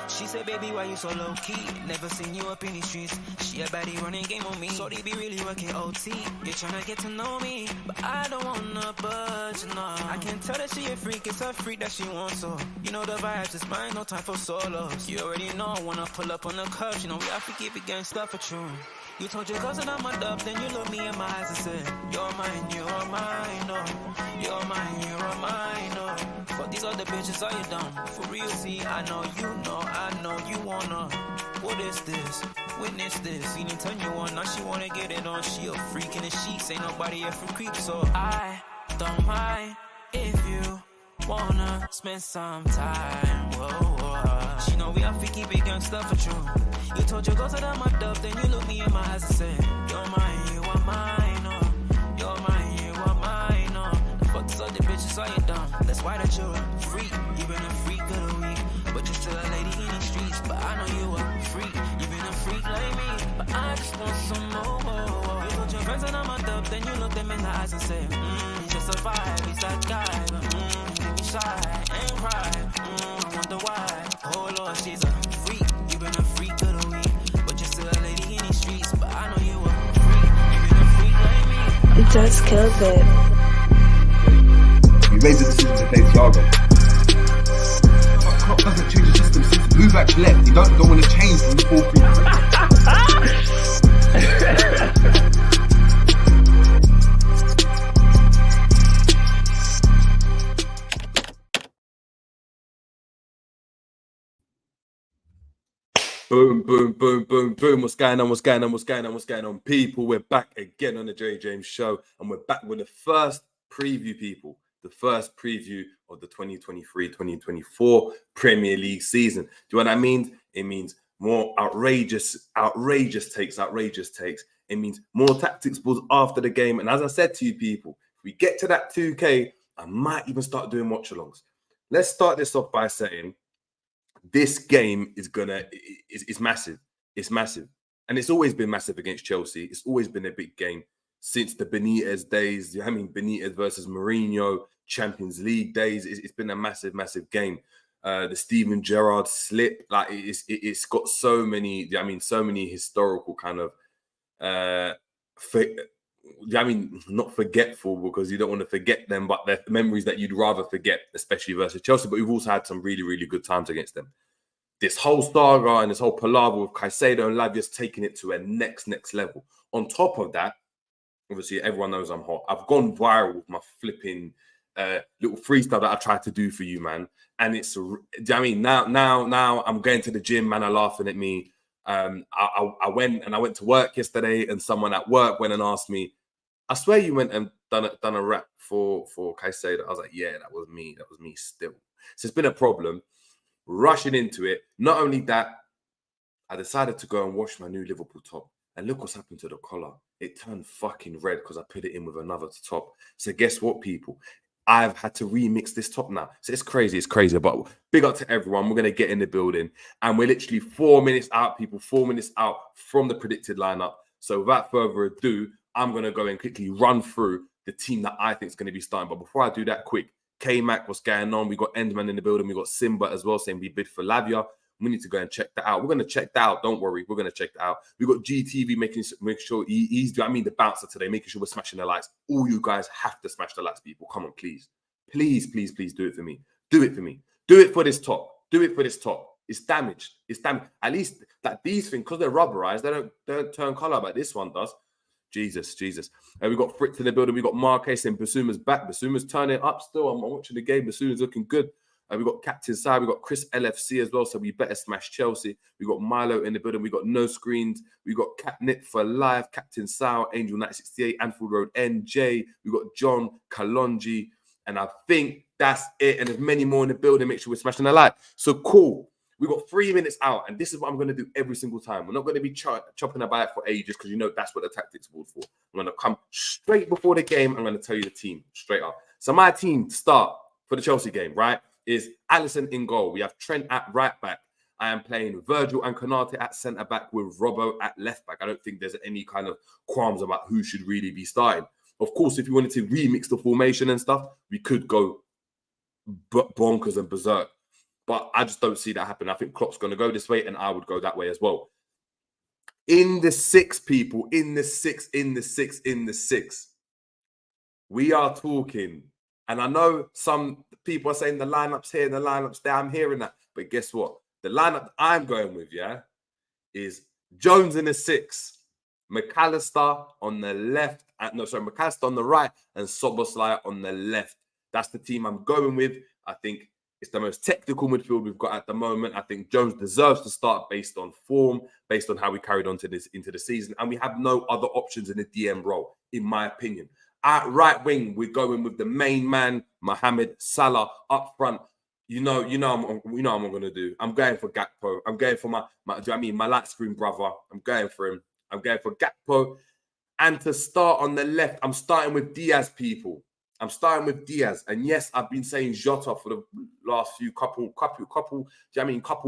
She said, baby, why you so low-key? Never seen you up in these streets. She a baddie running game on me. So they be really working OT. You're trying to get to know me, but I don't wanna budge, no. I can tell that she a freak, it's a freak that she wants, so you know the vibes, it's mine, no time for solos. You already know, I wanna pull up on the cuffs. You know we have to keep it gangsta for true. You told your cousin I'm a dub, then you look me in my eyes and said, you're mine, no. You're mine, no. Fuck these other bitches, are you dumb? For real, see, I know you wanna. What is this? Witness this. Seen it turn you on, now she wanna get it on. She a freak in the sheets, ain't nobody here for creep. So I don't mind if you wanna spend some time. Whoa. She know we have to keep it gangsta for true. You told your girls that I'm a dub, then you look me in my eyes and said, you're mine, you are mine, no. You're mine, you are mine, no. The fuck these other bitches, are you dumb? That's why that you're a freak. You've been a freak of the week, but you're still a lady in the streets. But I know you a freak. You've been a freak like me, but I just want some more. You told your friends that I'm a dub, then you looked them in the eyes and said, he's just a vibe, he's that guy, but he make me shy and cry. I wonder why. Oh Lord, she's a freak. You've been a freak of the week, but you're still a lady in these streets. But I know you a freak. You've been a freak like me. It does kill it. You made the decision to play Thiago. But Klopp doesn't change the system. Since move back left, you don't want to change from the 4-3. Boom, boom, boom, boom, boom. What's going on, people? We're back again on the Jerry James Show, and we're back with the first preview, people. The first preview of the 2023-2024 Premier League season. Do you know what that means? It means more outrageous takes. It means more tactics balls after the game. And as I said to you, people, if we get to that 2K, I might even start doing watch-alongs. Let's start this off by saying, this game is massive. It's massive. And it's always been massive against Chelsea. It's always been a big game since the Benitez days. I mean, Benitez versus Mourinho, Champions League days. It's been a massive, massive game. The Steven Gerrard slip, like it's got so many historical kind of, not forgetful because you don't want to forget them, but they're memories that you'd rather forget, especially versus Chelsea. But we've also had some really, really good times against them. This whole saga and this whole palaver with Caicedo and Lavia's taking it to a next level. On top of that, obviously everyone knows I'm hot. I've gone viral with my flipping little freestyle that I tried to do for you, man. And it's, now I'm going to the gym, man, are laughing at me. I went to work yesterday, and someone at work went and asked me, I swear you went and done a rap for Caicedo. I was like, yeah, that was me still. So it's been a problem. Rushing into it. Not only that, I decided to go and wash my new Liverpool top. And look what's happened to the collar. It turned fucking red because I put it in with another top. So guess what, people? I've had to remix this top now. So it's crazy. But big up to everyone. We're going to get in the building. And we're literally 4 minutes out, people. 4 minutes out from the predicted lineup. So without further ado, I'm going to go and quickly run through the team that I think is going to be starting. But before I do that, quick, K-Mac, what's going on? We got Endman in the building. We got Simba as well saying we bid for Lavia. We need to go and check that out. We're going to check that out. Don't worry. We're going to check that out. We got GTV making sure he's the bouncer today, making sure we're smashing the lights. All you guys have to smash the lights, people. Come on, please. Please do it for me. Do it for me. Do it for this top. It's damaged. At least that these things, because they're rubberized, they don't turn color, but this one does. Jesus. And we got Fritz in the building. We got Marquez and Basuma's back. Basuma's turning up still. I'm watching the game. Basuma's looking good. We got Captain Side. We got Chris LFC as well. So we better smash Chelsea. We got Milo in the building. We got No Screens. We got Catnip for Life. Captain Sal. Angel 968. Anfield Road NJ. We got John Kalonji. And I think that's it. And there's many more in the building. Make sure we're smashing the light. So cool. We got 3 minutes out. And this is what I'm going to do every single time. We're not going to be chopping about it for ages because you know that's what the tactics board for. I'm going to come straight before the game. I'm going to tell you the team straight up. So my team to start for the Chelsea game, right, is Alisson in goal. We have Trent at right back. I am playing Virgil and Konate at centre back with Robbo at left back. I don't think there's any kind of qualms about who should really be starting. Of course, if you wanted to remix the formation and stuff, we could go bonkers and berserk. But I just don't see that happen. I think Klopp's going to go this way, and I would go that way as well. In the six, people, in the six, we are talking. And I know some people are saying the lineups here and the lineups there. I'm hearing that. But guess what? The lineup I'm going with, is Jones in the 6, McAllister on the left. McAllister on the right, and Szoboszlai on the left. That's the team I'm going with. I think it's the most technical midfield we've got at the moment. I think Jones deserves to start based on form, based on how we carried on into the season. And we have no other options in the DM role, in my opinion. At right wing, we're going with the main man, Mohamed Salah. Up front, you know what I'm going to do. I'm going for Gakpo. I'm going for my light screen brother. I'm going for him. I'm going for Gakpo. And to start on the left, I'm starting with Diaz, people. I'm starting with Diaz. And yes, I've been saying Jota for the last few couple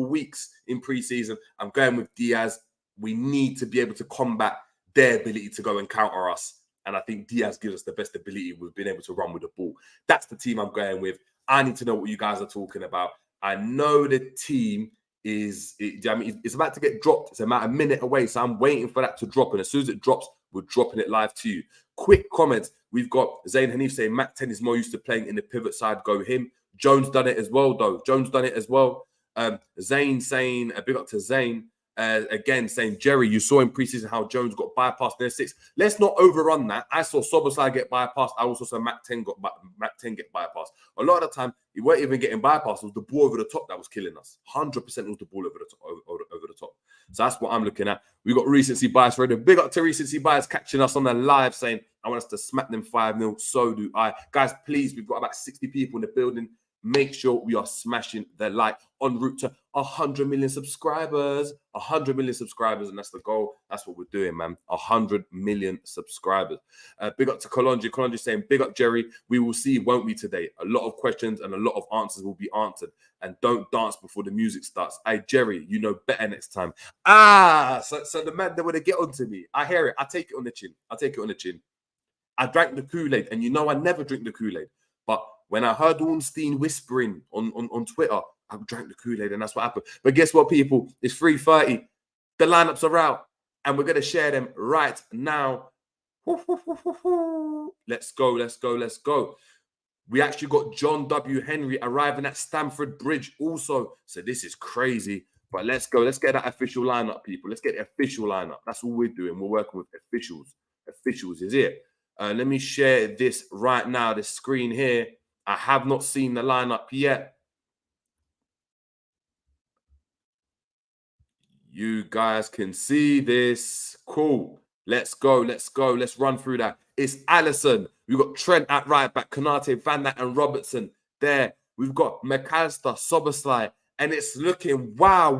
weeks in pre-season. I'm going with Diaz. We need to be able to combat their ability to go and counter us. And I think Diaz gives us the best ability we've been able to run with the ball. That's the team I'm going with. I need to know what you guys are talking about. I know the team it's about to get dropped. It's about a minute away. So I'm waiting for that to drop. And as soon as it drops, we're dropping it live to you. Quick comments. We've got Zayn Hanif saying Mac 10 is more used to playing in the pivot side. Go him. Jones done it as well, though. Zayn saying, a big up to Zayn. Again, saying, Jerry, you saw in preseason how Jones got bypassed in the 6. Let's not overrun that. I saw Szoboszlai get bypassed. I also saw Mac 10 get bypassed. A lot of the time, he weren't even getting bypassed. It was the ball over the top that was killing us. 100% was the ball over the top. So that's what I'm looking at. We got recency bias ready. Big up to recency bias catching us on the live saying, I want us to smack them 5-0. So do I. Guys, please, we've got about 60 people in the building. Make sure we are smashing the like en route to 100 million subscribers. 100 million subscribers, and that's the goal. That's what we're doing, man. 100 million subscribers. Big up to Kalonji. Kalonji saying, big up, Jerry. We will see, won't we, today? A lot of questions and a lot of answers will be answered. And don't dance before the music starts. Hey, Jerry, you know better next time. So the man, they want to get onto me. I hear it. I take it on the chin. I drank the Kool-Aid, and I never drink the Kool-Aid. But when I heard Ornstein whispering on Twitter, I drank the Kool-Aid, and that's what happened. But guess what, people? It's 3:30. The lineups are out, and we're going to share them right now. Let's go. We actually got John W. Henry arriving at Stamford Bridge also. So this is crazy. But let's go. Let's get that official lineup, people. Let's get the official lineup. That's all we're doing. We're working with officials. Officials is it. Let me share this right now, this screen here. I have not seen the lineup yet. You guys can see this. Cool. Let's go. Let's run through that. It's Alisson. We've got Trent at right back, Konate, Van Dijk, and Robertson there. We've got McAllister, Szoboszlai, and it's looking wow.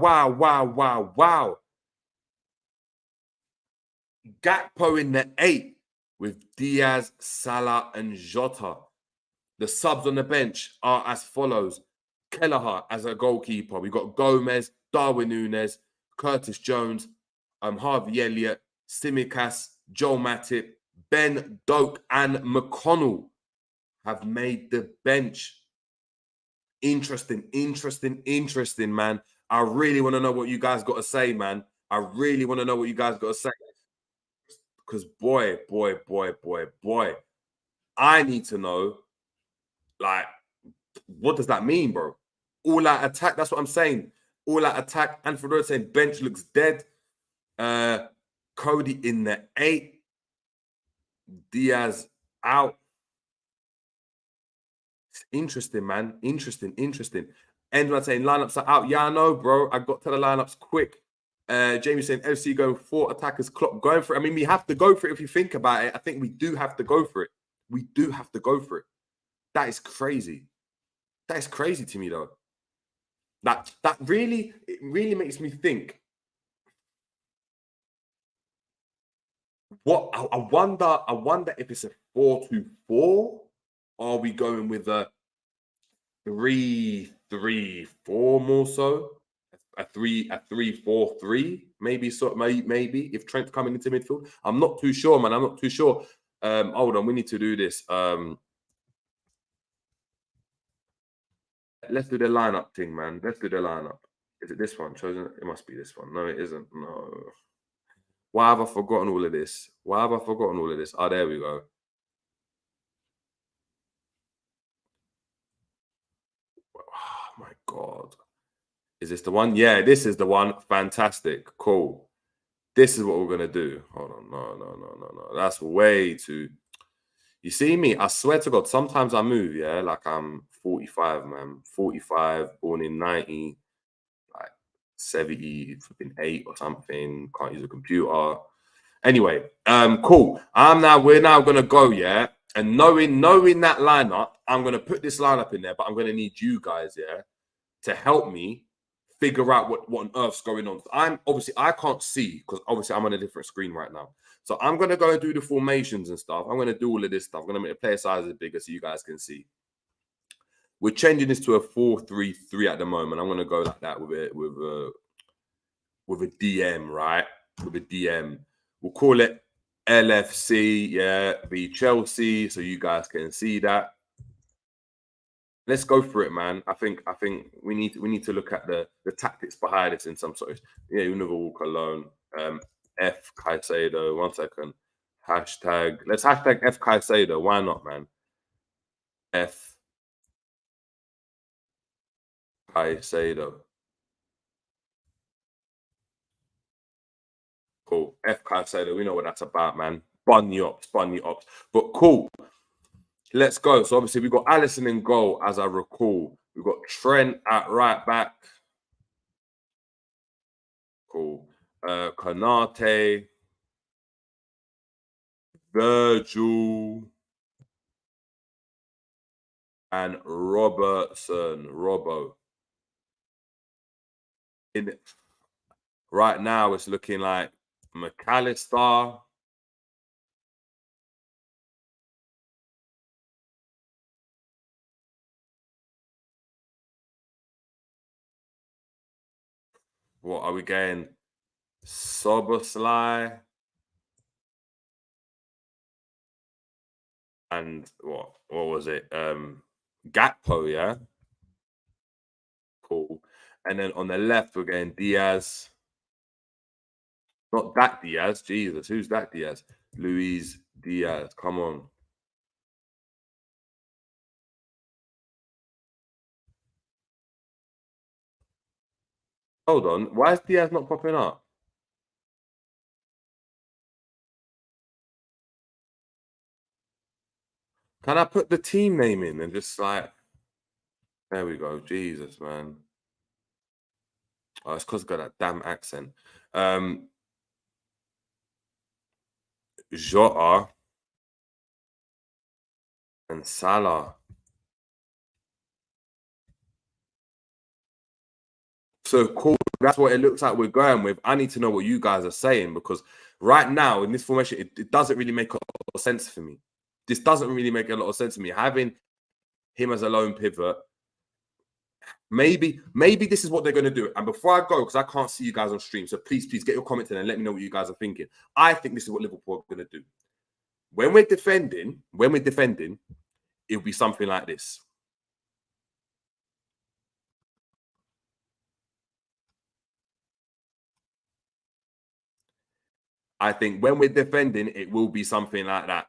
Gakpo in the 8 with Diaz, Salah, and Jota. The subs on the bench are as follows. Kelleher as a goalkeeper. We've got Gomez, Darwin Núñez, Curtis Jones, Harvey Elliott, Tsimikas, Joel Matip, Ben Doak, and McConnell have made the bench. Interesting, man. I really want to know what you guys got to say, man. Because boy, I need to know, like, what does that mean, bro? All out attack, that's what I'm saying. All out attack. Anfield Road saying bench looks dead. Cody in the 8. Diaz out. It's interesting, man. Interesting. Endman saying lineups are out. Yeah, I know, bro. I got to the lineups quick. Jamie saying FC going 4 attackers, Klopp going for it. I mean, we have to go for it if you think about it. I think we do have to go for it. That is crazy. That is crazy to me, though. That really makes me think. What I wonder if it's a 4-2-4, or are we going with a 3-3-4 more so? A 3-4-3, maybe. So maybe if Trent's coming into midfield. I'm not too sure, man. Hold on, we need to do this. let's do the lineup thing, man. Let's do the lineup. Is it this one? Chosen? It must be this one. No, it isn't. No. Why have I forgotten all of this? Why have I forgotten all of this? Oh, there we go. Oh my God. Is this the one? Yeah, this is the one. Fantastic. Cool. This is what we're gonna do. Hold on. No. That's way too. You see me? I swear to God, sometimes I move, yeah, like I'm 45, man. 45, born in 90, like 70, flipping 8 or something. Can't use a computer. Anyway, cool. We're now gonna go, yeah. And knowing that lineup, I'm gonna put this lineup in there, but I'm gonna need you guys, yeah, to help me figure out what on earth's going on. I can't see because obviously I'm on a different screen right now. So I'm gonna go and do the formations and stuff. I'm gonna do all of this stuff. I'm gonna make the player sizes bigger so you guys can see. We're changing this to a 4-3-3 at the moment. I'm gonna go like that with a DM, right? With a DM. We'll call it LFC, yeah, v Chelsea, so you guys can see that. Let's go for it, man. I think we need to look at the tactics behind this in some sort of, yeah, you never walk alone. F Caicedo. 1 second. Hashtag. Let's hashtag F Caicedo. Why not, man? F Caicedo. Cool. F Caicedo. We know what that's about, man. Bunny ops. But cool. Let's go. So obviously we've got Alisson in goal, as I recall. We've got Trent at right back. Cool. Konate. Virgil. And Robertson. Robbo. Right now it's looking like McAllister. What are we getting? Soboslai. And what was it? Gakpo, yeah? Cool. And then on the left, we're getting Diaz. Not that Diaz. Jesus, who's that Diaz? Luis Diaz. Come on. Hold on. Why is Diaz not popping up? Can I put the team name in and just like... There we go. Jesus, man. Oh, it's because I've got that damn accent. Jota and Salah. So cool. That's what it looks like we're going with. I need to know what you guys are saying because right now in this formation, it doesn't really make a lot of sense for me. This doesn't really make a lot of sense to me. Having him as a lone pivot, maybe this is what they're going to do. And before I go, because I can't see you guys on stream, so please get your comments in and let me know what you guys are thinking. I think this is what Liverpool are going to do. When we're defending, it'll be something like this. I think when we're defending, it will be something like that.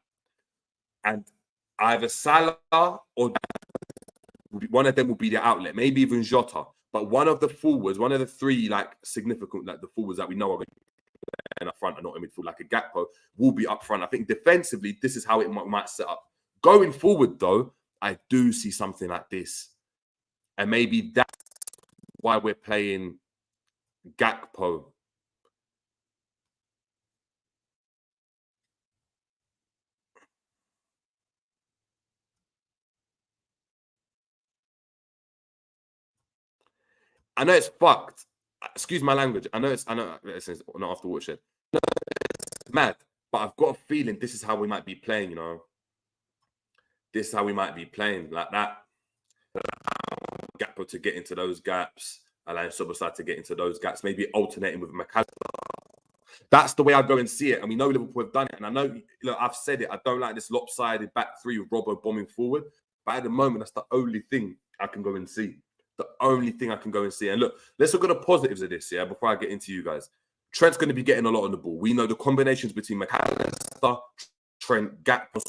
And either Salah or one of them will be the outlet, maybe even Jota. But one of the forwards, one of the three like significant, like the forwards that we know are going to be up front and not in midfield, like a Gakpo, will be up front. I think defensively, this is how it might set up. Going forward, though, I do see something like this. And maybe that's why we're playing Gakpo. I know it's fucked. Excuse my language. I know it's not after watershed. It's mad, but I've got a feeling this is how we might be playing, you know. This is how we might be playing, like that. Gakpo to get into those gaps, allowing Soboslai to get into those gaps, maybe alternating with McAllister. That's the way I go and see it. And we know Liverpool have done it. And I know, look, I've said it. I don't like this lopsided back three with Robbo bombing forward. But at the moment, that's the only thing I can go and see. The only thing I can go and see. And look, let's look at the positives of this, yeah, before I get into you guys. Trent's going to be getting a lot on the ball. We know the combinations between McAllister, Trent, Gakpo,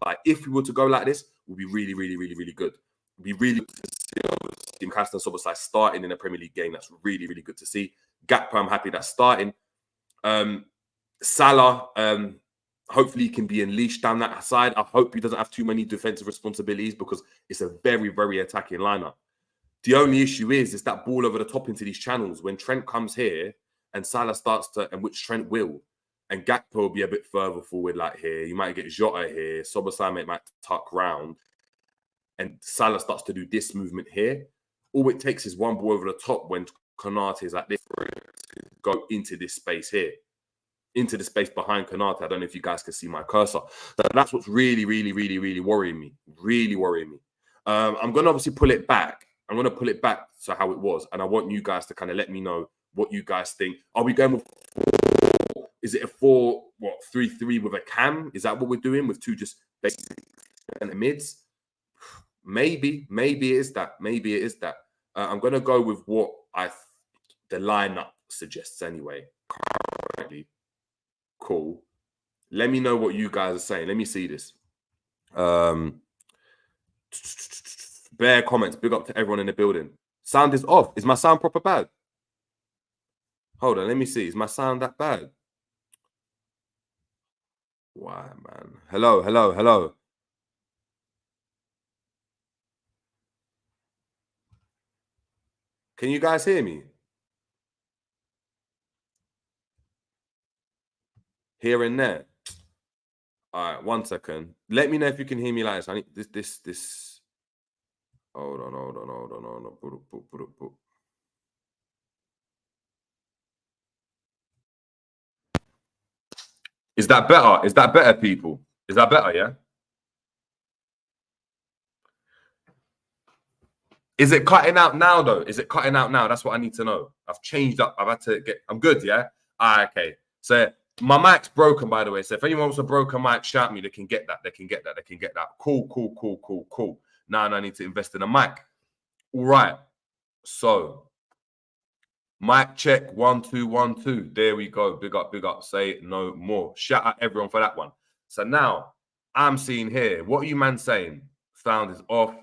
like if we were to go like this, would be really, really, really, really good. It'd be really good to see McAllister and Szoboszlai starting in a Premier League game. That's really, really good to see. Gakpo, I'm happy that's starting. Salah, hopefully he can be unleashed down that side. I hope he doesn't have too many defensive responsibilities because it's a very, very attacking lineup. The only issue is that ball over the top into these channels. When Trent comes here and Salah starts to, and which Trent will, and Gakpo will be a bit further forward like here. You might get Jota here. Szoboszlai might tuck round. And Salah starts to do this movement here. All it takes is one ball over the top when Konate is like this to go into this space here. Into the space behind Konate. I don't know if you guys can see my cursor. That's what's really, really, really, really worrying me. Really worrying me. I'm going to obviously pull it back. I'm going to pull it back to how it was. And I want you guys to kind of let me know what you guys think. Are we going with 4? Is it a 4-3-3 with a cam? Is that what we're doing with 2 just basic and the mids? Maybe it is that. Maybe it is that. I'm going to go with what the lineup suggests anyway. Currently. Cool. Let me know what you guys are saying. Let me see this. Bare comments. Big up to everyone in the building. Sound is off. Is my sound proper bad? Hold on. Let me see. Is my sound that bad? Why, man? Hello. Can you guys hear me? Here and there. All right, 1 second. Let me know if you can hear me like this. I need this. Hold on. Is that better? Is that better, people? Is that better, yeah? Is it cutting out now, though? Is it cutting out now? That's what I need to know. I've changed up. I've had to get... I'm good, yeah? All right, okay. So my mic's broken, by the way. So if anyone wants a broken mic, shout me. They can get that. Cool. Now I need to invest in a mic. All right. So, mic check, 1 2 1 2. There we go. Big up. Say no more. Shout out everyone for that one. So now I'm seeing here. What are you man saying? Sound is off.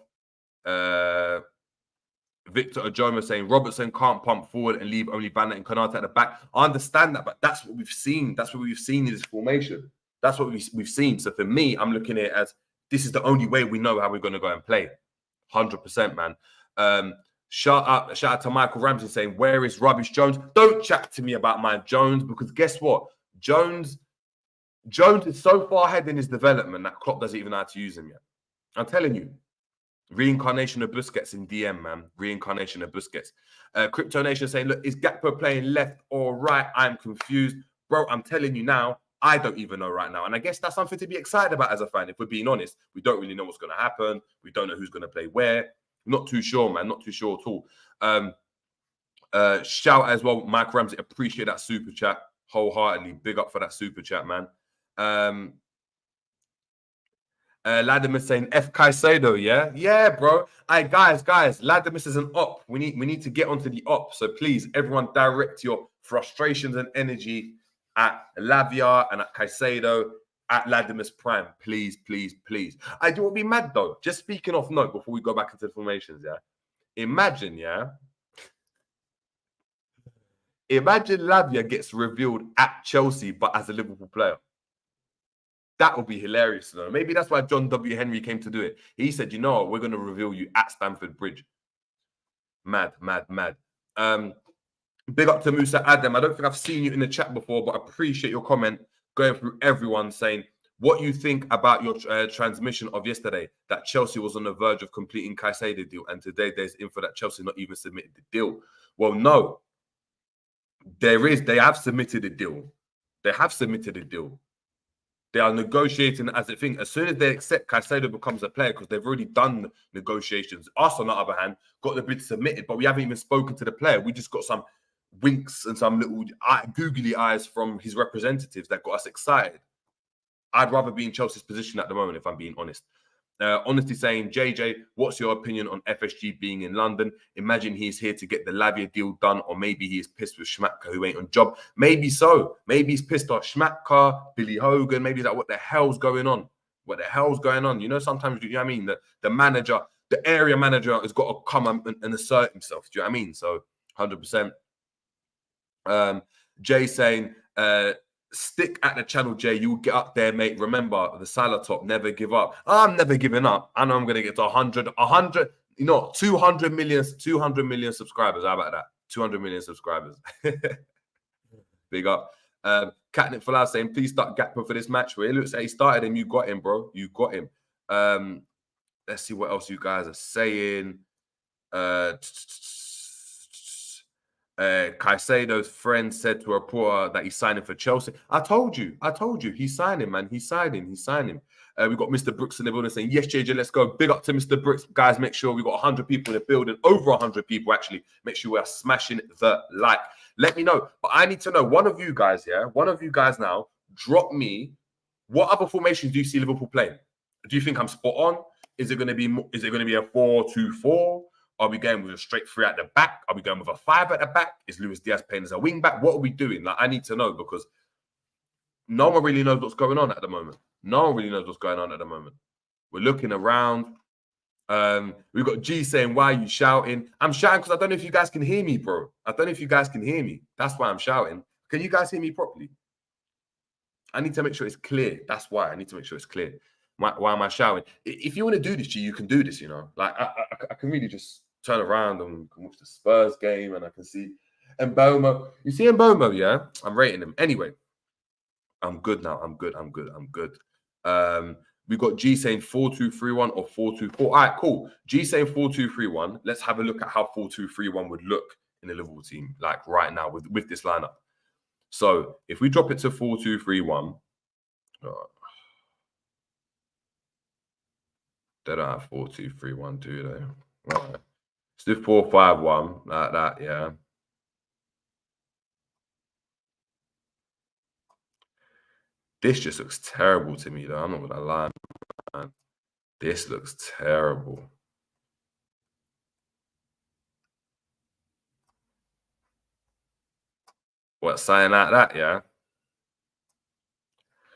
Victor Ojoma saying Robertson can't pump forward and leave only Van Dijk and Konate at the back. I understand that, but that's what we've seen. That's what we've seen in this formation. That's what we've seen. So for me, I'm looking at it as this is the only way we know how we're going to go and play. 100%, man. Shout out to Michael Ramsey saying, where is Rubbish Jones? Don't chat to me about my Jones, because guess what? Jones is so far ahead in his development that Klopp doesn't even know how to use him yet. I'm telling you. Reincarnation of Busquets in DM, man. Reincarnation of Busquets. Crypto Nation saying, look, is Gakpo playing left or right? I'm confused. Bro, I'm telling you now, I don't even know right now. And I guess that's something to be excited about as a fan. If we're being honest, we don't really know what's going to happen. We don't know who's going to play where. Not too sure, man. Not too sure at all. Shout as well, Mike Ramsey. Appreciate that super chat wholeheartedly. Big up for that super chat, man. Ladimus saying F Caicedo, yeah? Yeah, bro. Hey, guys, Ladimus is an op. We need to get onto the op. So please, everyone direct your frustrations and energy at Lavia and at Caicedo, at Ladimus Prime. Please. I do want to be mad, though. Just speaking off note before we go back into the formations, yeah? Imagine Lavia gets revealed at Chelsea, but as a Liverpool player. That would be hilarious, though. Maybe that's why John W. Henry came to do it. He said, you know what, we're going to reveal you at Stamford Bridge. Mad. Big up to Musa Adam. I don't think I've seen you in the chat before, but I appreciate your comment going through everyone saying what you think about your transmission of yesterday, that Chelsea was on the verge of completing Caicedo deal, and today there's info that Chelsea not even submitted the deal. Well, no. They have submitted a deal. They are negotiating as a thing. As soon as they accept Caicedo becomes a player, because they've already done negotiations. Us, on the other hand, got the bid submitted, but we haven't even spoken to the player. We just got some winks and some little googly eyes from his representatives that got us excited. I'd rather be in Chelsea's position at the moment, if I'm being honest. Honestly saying, JJ, what's your opinion on FSG being in London? Imagine he's here to get the Lavia deal done, or maybe he is pissed with Schmatka who ain't on job. Maybe so. Maybe he's pissed off Schmatka, Billy Hogan. Maybe that what the hell's going on? What the hell's going on? You know, sometimes, you know what I mean? The manager, the area manager has got to come and assert himself. Do you know what I mean? So 100%. Jay saying, stick at the channel, Jay. You'll get up there, mate. Remember, the Salah top, never give up. I'm never giving up. I know I'm going to get to 100, you know, 200 million subscribers. How about that? 200 million subscribers. Big up. Catnip for Life saying, please start Gakpo for this match. Well, it looks like he started him. You got him, bro. You got him. Let's see what else you guys are saying. Caicedo's friend said to a reporter that he's signing for Chelsea. I told you. He's signing, man. He's signing. We've got Mr. Brooks in the building saying, yes, JJ, let's go. Big up to Mr. Brooks. Guys, make sure we've got 100 people in the building. Over 100 people, actually. Make sure we are smashing the like. Let me know. But I need to know, one of you guys now, drop me, what other formations do you see Liverpool playing? Do you think I'm spot on? Is it going to be a 4-2-4? Are we going with a straight 3 at the back? Are we going with a 5 at the back? Is Luis Diaz playing as a wing back? What are we doing? Like, I need to know, because no one really knows what's going on at the moment. We're looking around. We've got G saying, why are you shouting? I'm shouting because I don't know if you guys can hear me, bro. I don't know if you guys can hear me. That's why I'm shouting. Can you guys hear me properly? I need to make sure it's clear. That's why I need to make sure it's clear. Why am I shouting? If you want to do this, G, you can do this, you know. Like, I can really just turn around and watch the Spurs game, and I can see Mbomo. You see Mbomo, yeah? I'm rating him. Anyway, I'm good now. I'm good. We've got G saying 4-2-3-1 or 4-2-4. All right, cool. G saying 4-2-3-1. Let's have a look at how 4-2-3-1 would look in the Liverpool team, like right now with this lineup. So if we drop it to 4-2-3-1, they don't have 4-2-3-1, do they? All right. Let's do 4-5-1, like that, yeah. This just looks terrible to me, though. I'm not gonna lie, man. This looks terrible. What, something like that, yeah?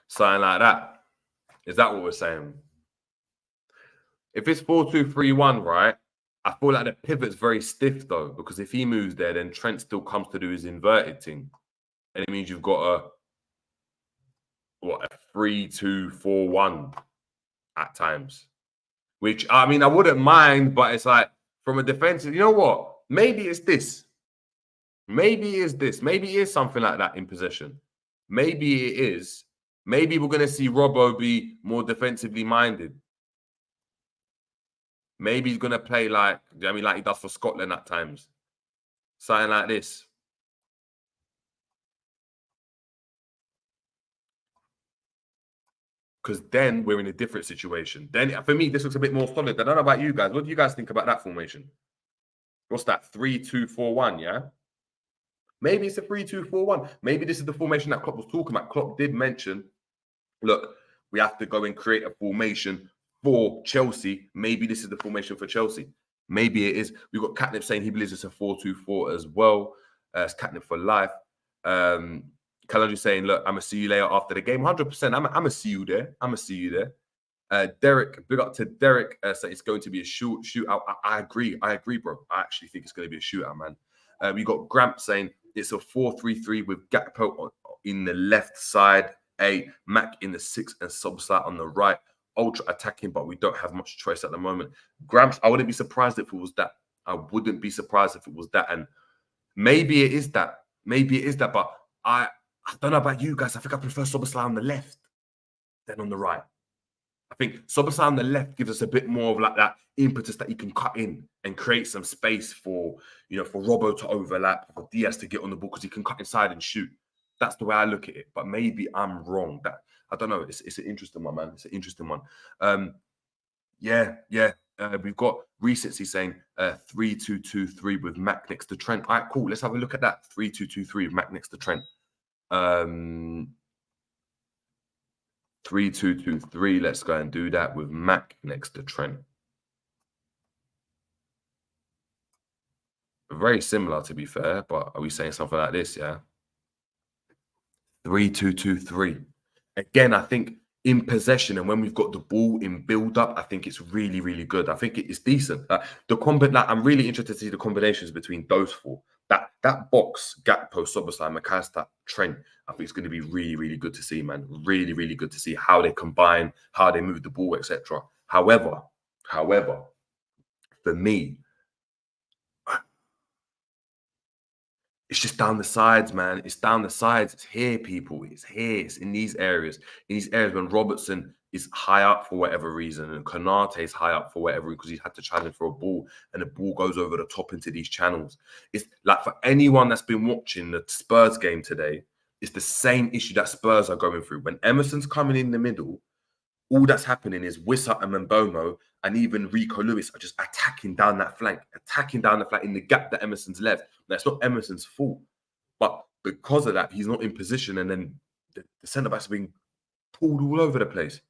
Something like that. Is that what we're saying? If it's 4-2-3-1, right, I feel like the pivot's very stiff, though, because if he moves there, then Trent still comes to do his inverted thing. And it means you've got a 3-2-4-1 at times. Which, I mean, I wouldn't mind, but it's like, from a defensive, you know what? Maybe it's this. Maybe it is something like that in possession. Maybe it is. Maybe we're going to see Robbo be more defensively minded. Maybe he's going to play like he does for Scotland at times. Something like this. Because then we're in a different situation. Then, for me, this looks a bit more solid. I don't know about you guys. What do you guys think about that formation? What's that? 3-2-4-1, yeah? Maybe it's a 3-2-4-1. Maybe this is the formation that Klopp was talking about. Klopp did mention, look, we have to go and create a formation for Chelsea. Maybe this is the formation for Chelsea. Maybe it is. We've got Catnip saying he believes it's a 4-2-4 as well. It's Catnip for life. Kalanji saying, look, I'm going to see you later after the game. 100%. I'm going to see you there. Derek, big up to Derek. So it's going to be a shootout. I agree, bro. I actually think it's going to be a shootout, man. We got Gramp saying it's a 4-3-3 with Gakpo in the left side, Mac in the 6 and Szoboszlai on the right. Ultra attacking, but we don't have much choice at the moment. Gramps, I wouldn't be surprised if it was that. And maybe it is that. But I don't know about you guys. I think I prefer Szoboszlai on the left than on the right. I think Szoboszlai on the left gives us a bit more of like that impetus that he can cut in and create some space for Robbo to overlap, for Diaz to get on the ball because he can cut inside and shoot. That's the way I look at it. But maybe I'm wrong. I don't know. It's an interesting one, man. It's an interesting one. We've got recency saying 3-2-2-3 with Mac next to Trent. All right, cool. Let's have a look at that. 3-2-2-3 with Mac next to Trent. 3-2-2-3. Let's go and do that with Mac next to Trent. Very similar, to be fair, but are we saying something like this? Yeah. 3-2-2-3. Again, I think in possession and when we've got the ball in build up, I think it's really, really good. I think it's decent. I'm really interested to see the combinations between those four. That box, Gakpo, Szoboszlai, McAllister, Trent, I think it's going to be really, really good to see, man. Really, really good to see how they combine, how they move the ball, etc. However, for me, it's just down the sides, man. It's down the sides. It's here, people. It's here. It's in these areas. In these areas when Robertson is high up for whatever reason and Konate is high up for whatever because he's had to challenge for a ball and the ball goes over the top into these channels. It's like for anyone that's been watching the Spurs game today, it's the same issue that Spurs are going through. When Emerson's coming in the middle, all that's happening is Wissa and Mbeumo and even Rico Lewis are just attacking down that flank, in the gap that Emerson's left. That's not Emerson's fault. But because of that, he's not in position. And then the centre-backs are being pulled all over the place.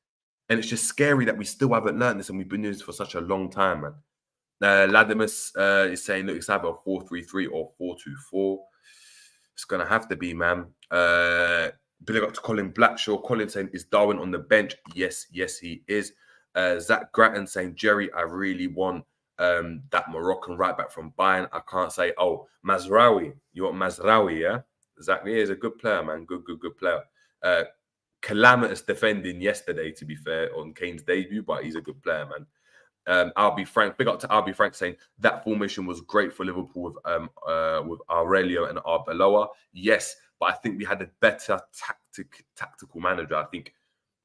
And it's just scary that we still haven't learned this and we've been doing this for such a long time, man. Ladimus is saying, look, it's either a 4-3-3 or 4-2-4. It's going to have to be, man. Big up to Colin Blackshaw. Colin saying, is Darwin on the bench? Yes, he is. Zach Grattan saying, Jerry, I really want that Moroccan right back from Bayern. I can't say, oh, Mazraoui. You want Mazraoui, yeah? Zach, yeah, he's a good player, man. Good player. Calamitous defending yesterday, to be fair, on Kane's debut, but he's a good player, man. I'll be frank. Big up to I'll be frank saying that formation was great for Liverpool with Aurelio and Arbeloa. Yes, but I think we had a better tactical manager. I think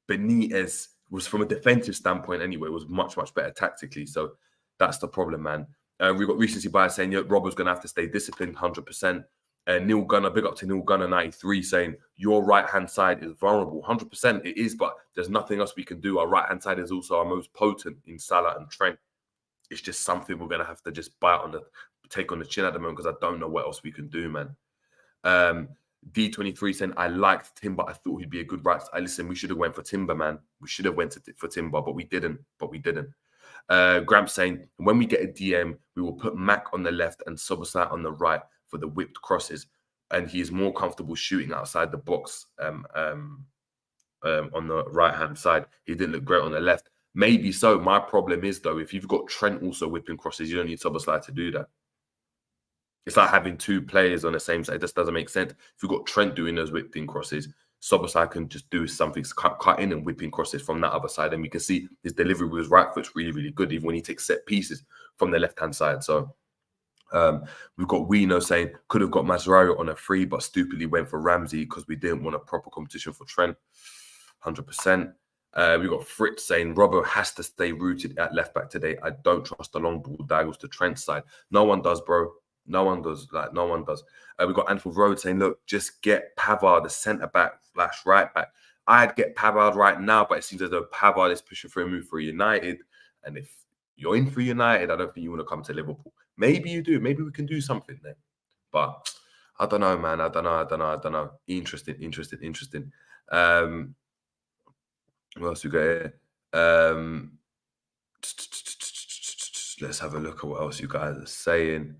Benitez was, from a defensive standpoint anyway, was much better tactically. So that's the problem, man. We've got recency bias saying Robert's going to have to stay disciplined 100%. Neil Gunner, big up to Neil Gunner 93 saying your right-hand side is vulnerable. 100% it is, but there's nothing else we can do. Our right-hand side is also our most potent in Salah and Trent. It's just something we're going to have to just take on the chin at the moment because I don't know what else we can do, man. D23 saying, I liked Timber. I thought he'd be a good right. Listen, we should have went for Timber, man. We should have went for Timber, but we didn't. Gramps saying, when we get a DM, we will put Mac on the left and Szoboszlai on the right for the whipped crosses, and he is more comfortable shooting outside the box on the right-hand side. He didn't look great on the left. Maybe so. My problem is, though, if you've got Trent also whipping crosses, you don't need Szoboszlai to do that. It's like having two players on the same side. It just doesn't make sense. If you've got Trent doing those whipping crosses, Szoboszlai can just do something, cut in and whipping crosses from that other side. And we can see his delivery with his right foot's really, really good, even when he takes set pieces from the left-hand side. So we've got Wino saying, could have got Mazraoui on a free, but stupidly went for Ramsey because we didn't want a proper competition for Trent. 100%. We've got Fritz saying, Robbo has to stay rooted at left-back today. I don't trust the long ball diagonals to Trent's side. No one does, bro. No one does. No one does. We've got Anfield Road saying, look, just get Pavard, the centre-back / right-back. I'd get Pavard right now, but it seems as though Pavard is pushing for a move for United. And if you're in for United, I don't think you want to come to Liverpool. Maybe you do. Maybe we can do something there. But I don't know, man. I don't know. Interesting. What else we got here? Let's have a look at what else you guys are saying.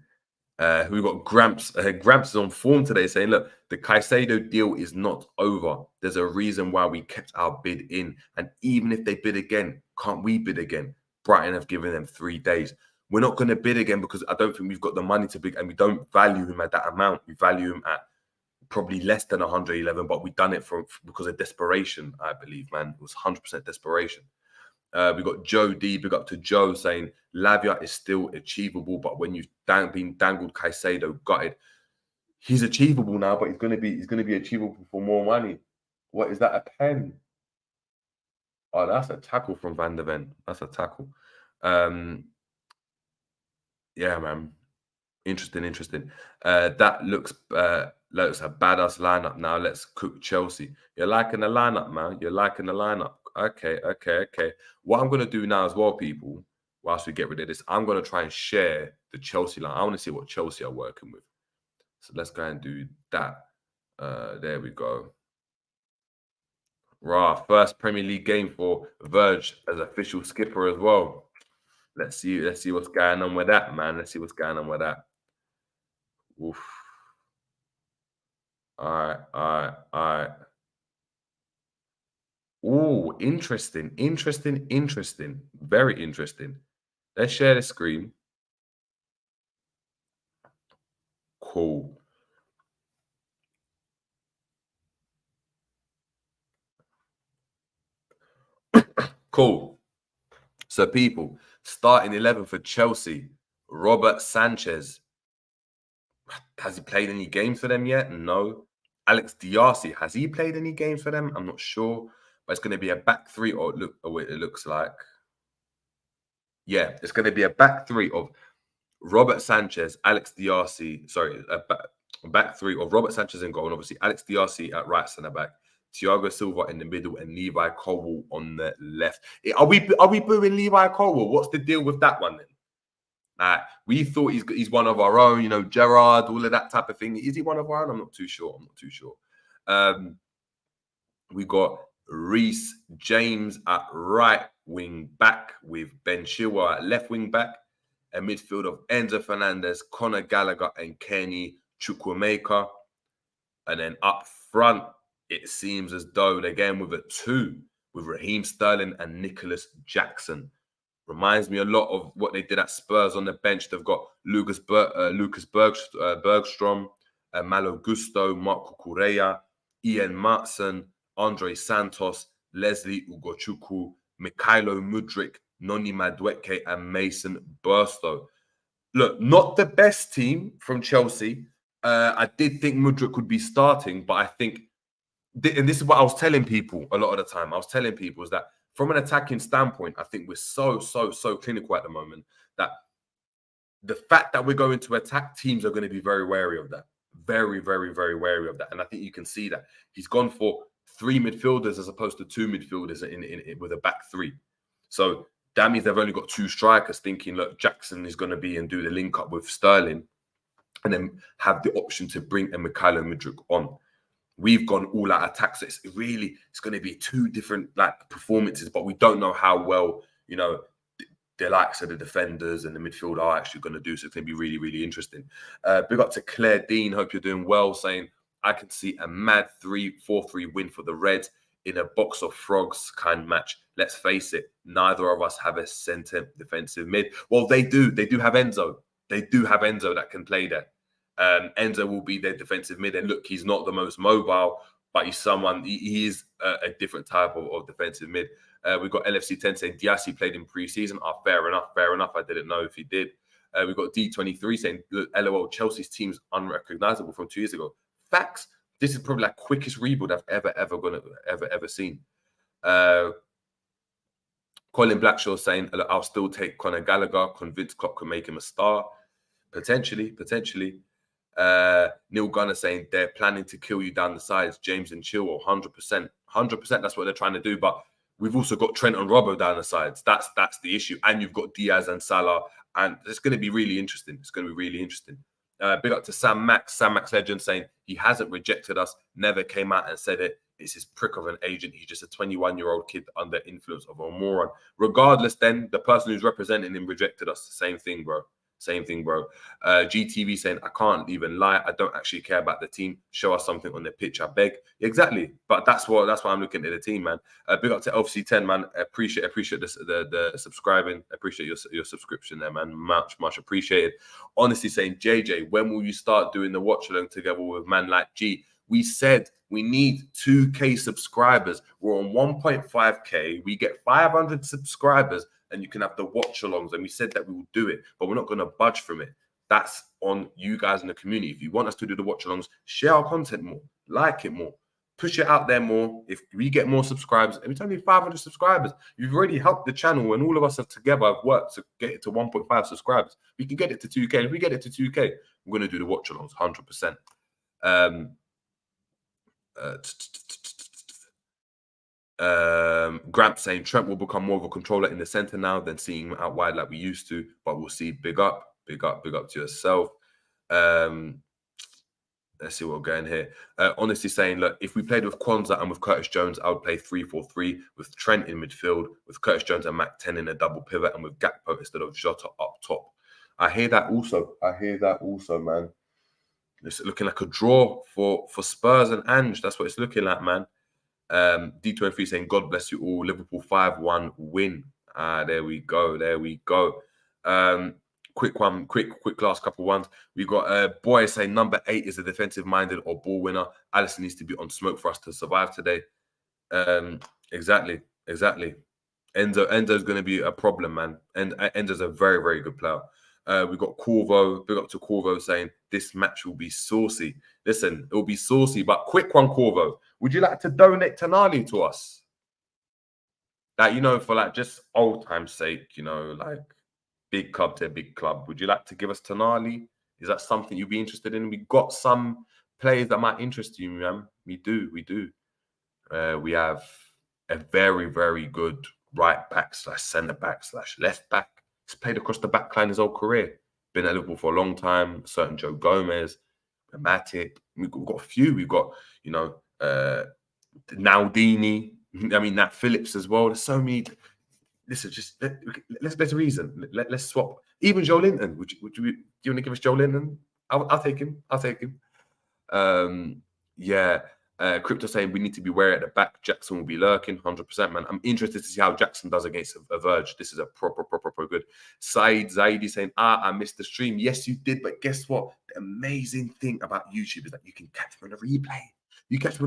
We've got Gramps. Gramps is on form today saying, look, the Caicedo deal is not over. There's a reason why we kept our bid in. And even if they bid again, can't we bid again? Brighton have given them 3 days. We're not going to bid again because I don't think we've got the money to bid, and we don't value him at that amount. We value him at probably less than 111, but we've done it because of desperation, I believe, man. It was 100% desperation. We've got Joe D, big up to Joe, saying Lavia is still achievable, but when you've been dangled Caicedo, gutted. He's achievable now, but he's going to be achievable for more money. What is that? A pen? Oh, that's a tackle from Van der Ven. That's a tackle. Yeah, man. Interesting. That looks a badass lineup now. Let's cook Chelsea. You're liking the lineup, man. You're liking the lineup. Okay. What I'm going to do now as well, people, whilst we get rid of this, I'm going to try and share the Chelsea line. I want to see what Chelsea are working with. So let's go and do that. There we go. First Premier League game for Verge as official skipper as well. Let's see what's going on with that, man. Let's see what's going on with that. Oof. All right. Ooh, interesting. Very interesting. Let's share the screen. Cool. Cool. So, people, starting 11 for Chelsea, Robert Sanchez. Has he played any games for them yet? No. Alex Diarcy, has he played any games for them? I'm not sure. But it's going to be a back three, or it looks like. Yeah, it's going to be a back three of Robert Sanchez, Alex Diarcy. Sorry, a back three of Robert Sanchez in goal, and obviously Alex Diarcy at right centre back, Thiago Silva in the middle, and Levi Colwill on the left. Are we booing Levi Colwill? What's the deal with that one then? We thought he's one of our own, Gerard, all of that type of thing. Is he one of our own? I'm not too sure. We got Reece James at right wing back with Ben Chilwell at left wing back. A midfield of Enzo Fernandez, Conor Gallagher, and Kenny Chukwuemeka. And then up front, it seems as though they're going with a 2 with Raheem Sterling and Nicholas Jackson. Reminds me a lot of what they did at Spurs on the bench. They've got Lucas Bergstrom, Malo Gusto, Marco Correa, Ian Martson, Andre Santos, Leslie Ugochukwu, Mikhailo Mudryk, Noni Madueke, and Mason Burstow. Look, not the best team from Chelsea. I did think Mudryk would be starting, but I think, and this is what I was telling people a lot of the time. I was telling people is that from an attacking standpoint, I think we're so clinical at the moment that the fact that we're going to attack, teams are going to be very wary of that. Very wary of that. And I think you can see that. He's gone for 3 midfielders as opposed to 2 midfielders in with a back 3. So that means they've only got 2 strikers, thinking, look, Jackson is going to be and do the link up with Sterling and then have the option to bring a Mikhailo Mudryk on. We've gone all out attack, so it's going to be 2 different performances, but we don't know how well the likes of the defenders and the midfield are actually going to do. So it's going to be really interesting. Big up to Claire Dean. Hope you're doing well. Saying I can see a mad 4-3 win for the Reds in a box of frogs kind of match. Let's face it, neither of us have a centre defensive mid. Well, they do. They do have Enzo. They do have Enzo that can play there. Enzo will be their defensive mid, and look, he's not the most mobile, but he's someone. He is a different type of defensive mid. We've got LFC 10 saying Diassi played in pre-season. Fair enough. I didn't know if he did. We've got D23 saying, look, LOL, Chelsea's team's unrecognizable from 2 years ago. Facts. This is probably the quickest rebuild I've ever seen. Colin Blackshaw saying, look, I'll still take Conor Gallagher. Convinced Klopp can make him a star. Potentially. Neil Gunner saying they're planning to kill you down the sides. James and Chilwell, 100%. That's what they're trying to do. But we've also got Trent and Robbo down the sides. That's the issue. And you've got Diaz and Salah. And it's going to be really interesting. Big up to Sam Max Legend saying he hasn't rejected us, never came out and said it. It's his prick of an agent. He's just a 21-year-old kid under influence of a moron. Regardless, then, the person who's representing him rejected us. Same thing, bro. GTV saying, I can't even lie. I don't actually care about the team. Show us something on the pitch, I beg. Exactly. But that's why I'm looking at the team, man. Big up to LFC 10, man. Appreciate the subscribing. Appreciate your subscription there, man. Much appreciated. Honestly saying, JJ, when will you start doing the watch along together with man like G? We said we need 2K subscribers. We're on 1.5K. We get 500 subscribers and you can have the watch-alongs. And we said that we will do it, but we're not going to budge from it. That's on you guys in the community. If you want us to do the watch-alongs, share our content more, like it more, push it out there more. If we get more subscribers, and it's only 500 subscribers, you've already helped the channel, and all of us have together worked to get it to 1.5 subscribers. We can get it to 2K. If we get it to 2K, we're going to do the watch-alongs, 100%. Gramp saying Trent will become more of a controller in the center now than seeing him out wide like we used to, but we'll see. Big up to yourself. Let's see what we're going here. Honestly saying, look, if we played with Kwanzaa and with Curtis Jones, I would play 3-4-3 with Trent in midfield, with Curtis Jones and Mac 10 in a double pivot, and with Gakpo instead of Jota up top. I hear that also. Man. It's looking like a draw for Spurs and Ange. That's what it's looking like, man. D23 saying, God bless you all. Liverpool 5-1 win. There we go. Quick last couple ones. We got Boy saying number 8 is a defensive-minded or ball winner. Alisson needs to be on smoke for us to survive today. Exactly. Enzo's going to be a problem, man. And Enzo's a very, very good player. We got Corvo, big up to Corvo, saying this match will be saucy. Listen, it will be saucy, but quick one, Corvo. Would you like to donate Tonali to us? Like, for like just old time's sake, like big club to big club. Would you like to give us Tonali? Is that something you'd be interested in? We got some players that might interest you, man. We do. We have a very, very good right back / centre back / left back. He's played across the back line his whole career. Been at Liverpool for a long time. Certain Joe Gomez, Matip. We've got a few. We've got, Naldini. Nat Phillips as well. There's so many. Listen, just let's reason. Let's swap. Even Joe Linton. Do you want to give us Joe Linton? I'll take him. Crypto saying we need to be wary at the back. Jackson will be lurking, 100%, man. I'm interested to see how Jackson does against a Verge. This is a proper good. Saeed Zaidi saying, I missed the stream. Yes, you did, but guess what? The amazing thing about YouTube is that you can catch me on a replay. Because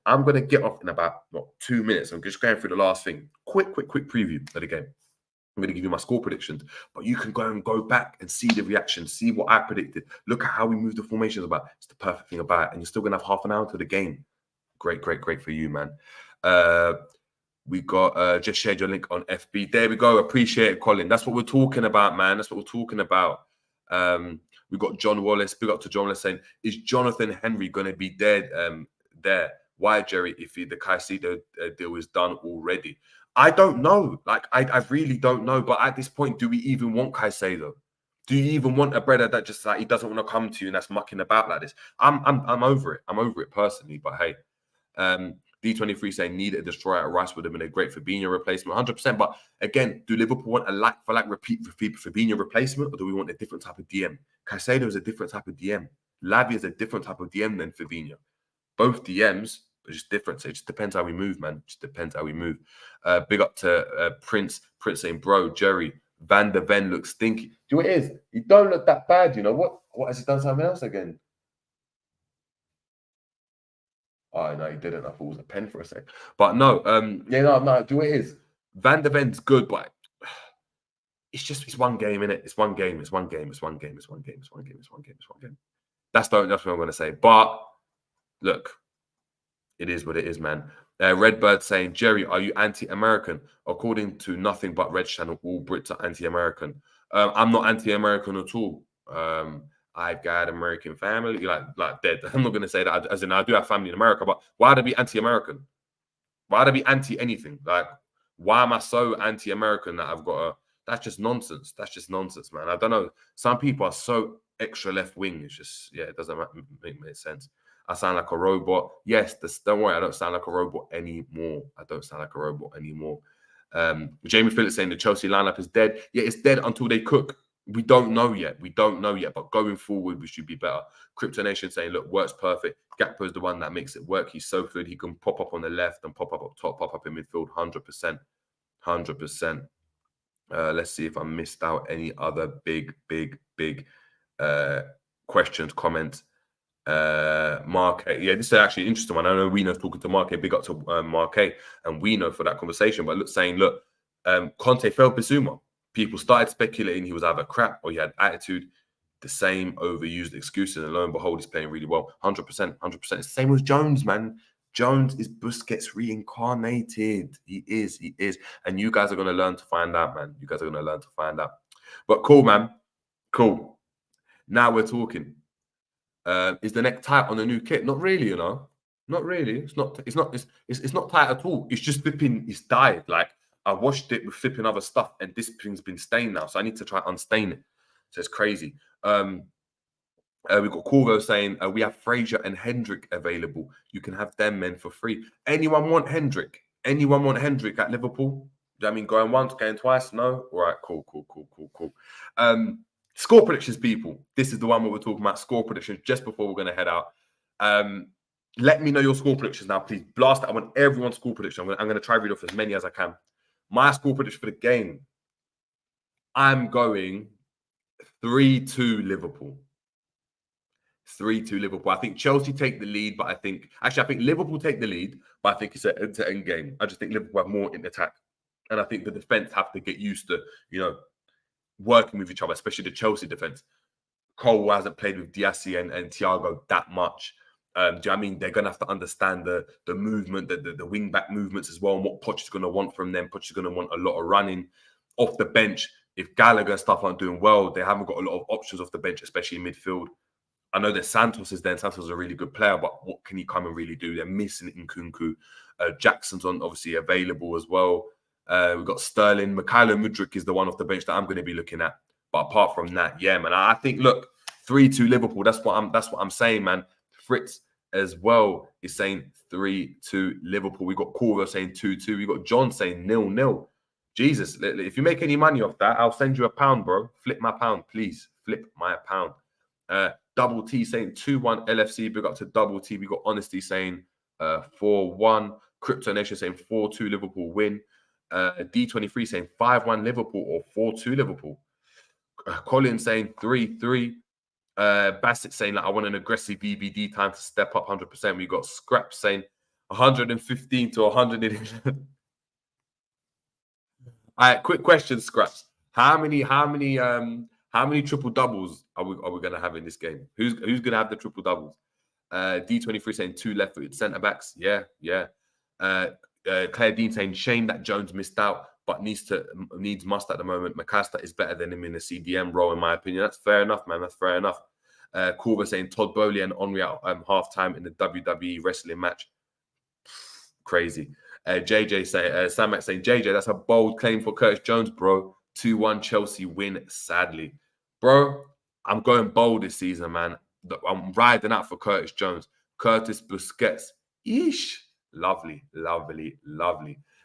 I'm going to get off in about 2 minutes. I'm just going through the last thing. Quick preview of the game. I'm going to give you my score predictions, but you can go back and see the reaction, see what I predicted. Look at how we moved the formations about. It's the perfect thing about it. And you're still going to have half an hour to the game. Great for you, man. We got, just shared your link on FB. There we go. Appreciate it, Colin. That's what we're talking about, man. That's what we're talking about. We got John Wallace. Big up to John Wallace saying, is Jonathan Henry going to be dead there? Why, Jerry, if the Caicedo deal is done already? I don't know. Like, I really don't know. But at this point, do we even want Caicedo? Do you even want a brother that just like he doesn't want to come to you and that's mucking about like this? I'm over it. I'm over it personally. But hey, D23 saying need a destroyer at Rice would have been a great Fabinho replacement, 100%. But again, do Liverpool want a like-for-like repeat Fabinho replacement, or do we want a different type of DM? Caicedo is a different type of DM. Lavia is a different type of DM than Fabinho. Both DMs are just different. So it just depends how we move, man. It just depends how we move. Big up to Prince saying, bro, Jerry, Van der Ven looks stinky. Do you know what it is? He don't look that bad, you know. What has he done something else again? Oh, no, he didn't. I thought it was a pen for a sec. But no, do you know what it is? Van der Ven's good, but it's one game, innit? It's one game. That's what I'm going to say. But look, it is what it is, man. Redbird saying, Jerry, are you anti-American? According to Nothing But Red Channel, all Brits are anti-American. I'm not anti-American at all. I've got American family, like dead. I'm not going to say that, as in I do have family in America, but why would I be anti-American? Why would I be anti-anything? Like, why am I so anti-American that I've got a... That's just nonsense. That's just nonsense, man. I don't know. Some people are so extra left-wing. It's just, it doesn't make sense. I sound like a robot. Yes, don't worry, I don't sound like a robot anymore. Jamie Phillips saying the Chelsea lineup is dead. Yeah, it's dead until they cook. We don't know yet. But going forward, we should be better. Crypto Nation saying, look, works perfect. Gakpo is the one that makes it work. He's so good. He can pop up on the left and pop up top, pop up in midfield, 100%. Let's see if I missed out any other big questions, comments. Mark, this is actually an interesting one. I know Wino's talking to Mark. Big up to Mark and Wino for that conversation. But Conte failed Bissouma. People started speculating he was either crap or he had attitude. The same overused excuses, and lo and behold, he's playing really well. 100%. It's the same with Jones, man. Jones is Busquets reincarnated. He is. And you guys are going to learn to find out, man. But cool, man. Cool. Now we're talking. Is the neck tight on the new kit? Not really, you know. Not really. It's not tight at all. It's just flipping. It's dyed. Like, I washed it with flipping other stuff, and this thing's been stained now. So I need to try and unstain it. So it's crazy. We've got Corvo saying, we have Fraser and Hendrick available. You can have them men for free. Anyone want Hendrick? Anyone want Hendrick at Liverpool? Do you know what I mean going once, going twice? No? All right, cool. Score predictions, people. This is the one where we're talking about score predictions just before we're going to head out. Let me know your score predictions now, please. Blast it. I want everyone's score prediction. I'm going to try to read off as many as I can. My score prediction for the game, I'm going 3-2 Liverpool. 3-2 Liverpool. I think Chelsea take the lead, but I think Liverpool take the lead, but I think it's an end-to-end game. I just think Liverpool have more in attack. And I think the defense have to get used to, working with each other, especially the Chelsea defense. Cole hasn't played with Diassi and Thiago that much. Do you know what I mean? They're going to have to understand the movement, the wing-back movements as well, and what Poch is going to want from them. Poch is going to want a lot of running off the bench. If Gallagher and stuff aren't doing well, they haven't got a lot of options off the bench, especially in midfield. I know that Santos is there, and Santos is a really good player, but what can he come and really do? They're missing Nkunku. Jackson's obviously available as well. We've got Sterling. Mikhailo Mudryk is the one off the bench that I'm going to be looking at. But apart from that, yeah, man, I think, look, 3-2 Liverpool. That's what I'm saying, man. Fritz as well is saying 3-2 Liverpool. We got Corvo saying 2-2. We got John saying 0-0. Jesus, if you make any money off that, I'll send you £1, bro. Flip my pound, please. Flip my pound. Double T saying 2-1 LFC. Big up to Double T. We got Honesty saying 4-1. Crypto Nation saying 4-2 Liverpool win. D23 saying 5-1 Liverpool or 4-2 Liverpool. Colin saying 3-3. Bassett saying I want an aggressive VVD time to step up 100%. We got Scrap saying 115 to 111. All right, quick question, Scraps. How many triple doubles are we going to have in this game? Who's going to have the triple doubles? D23 saying 2 left-footed centre backs. Yeah. Claire Dean saying shame that Jones missed out, but needs must at the moment. McAllister is better than him in the CDM role, in my opinion. That's fair enough, man. That's fair enough. Corva saying Todd Bowley and Henry at halftime in the WWE wrestling match. Crazy. JJ saying Samak saying JJ, that's a bold claim for Curtis Jones, bro. 2-1 Chelsea win, sadly. Bro, I'm going bold this season, man. I'm riding out for Curtis Jones. Curtis Busquets. Eesh. Lovely.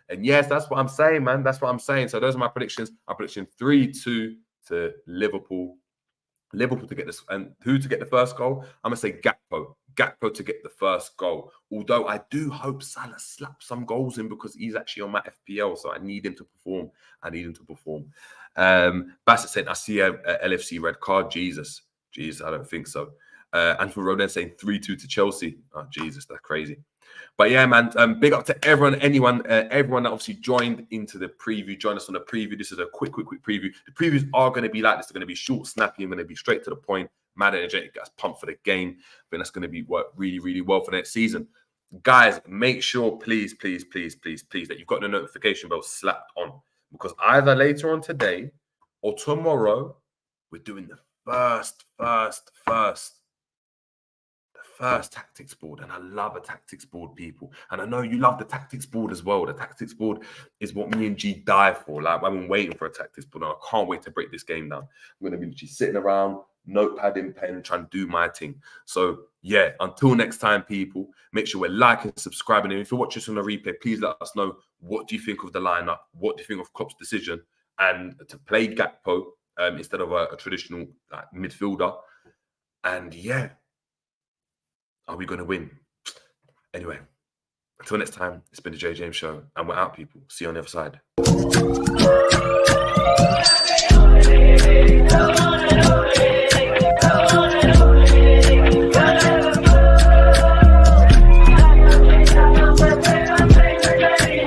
And yes, that's what I'm saying, man. That's what I'm saying. So those are my predictions. I'm predicting 3-2 to Liverpool. Liverpool to get this. And who to get the first goal? I'm going to say Gakpo. Gakpo to get the first goal. Although I do hope Salah slaps some goals in because he's actually on my FPL. So I need him to perform. Bassett saying, I see a LFC red card. Jesus, I don't think so. And for Roden saying 3-2 to Chelsea. Oh, Jesus, that's crazy. But yeah, man, big up to everyone that obviously joined into the preview. Join us on the preview. This is a quick preview. The previews are going to be like this. They're going to be short, snappy. I'm going to be straight to the point. Mad energetic, guys, pumped for the game. I think that's going to work really well for next season. Guys, make sure, please, that you've got the notification bell slapped on. Because either later on today or tomorrow, we're doing the first tactics board, and I love a tactics board, people. And I know you love the tactics board as well. The tactics board is what me and G die for. Like, I've been waiting for a tactics board, and I can't wait to break this game down. I'm going to be literally sitting around, notepad and pen, trying to do my thing. So, yeah, until next time, people, make sure we're liking, subscribing. And if you're watching this on a replay, please let us know, what do you think of the lineup? What do you think of Klopp's decision? And to play Gakpo instead of a traditional midfielder. And, yeah, are we going to win? Anyway, until next time, it's been the J James Show, and we're out, people. See you on the other side.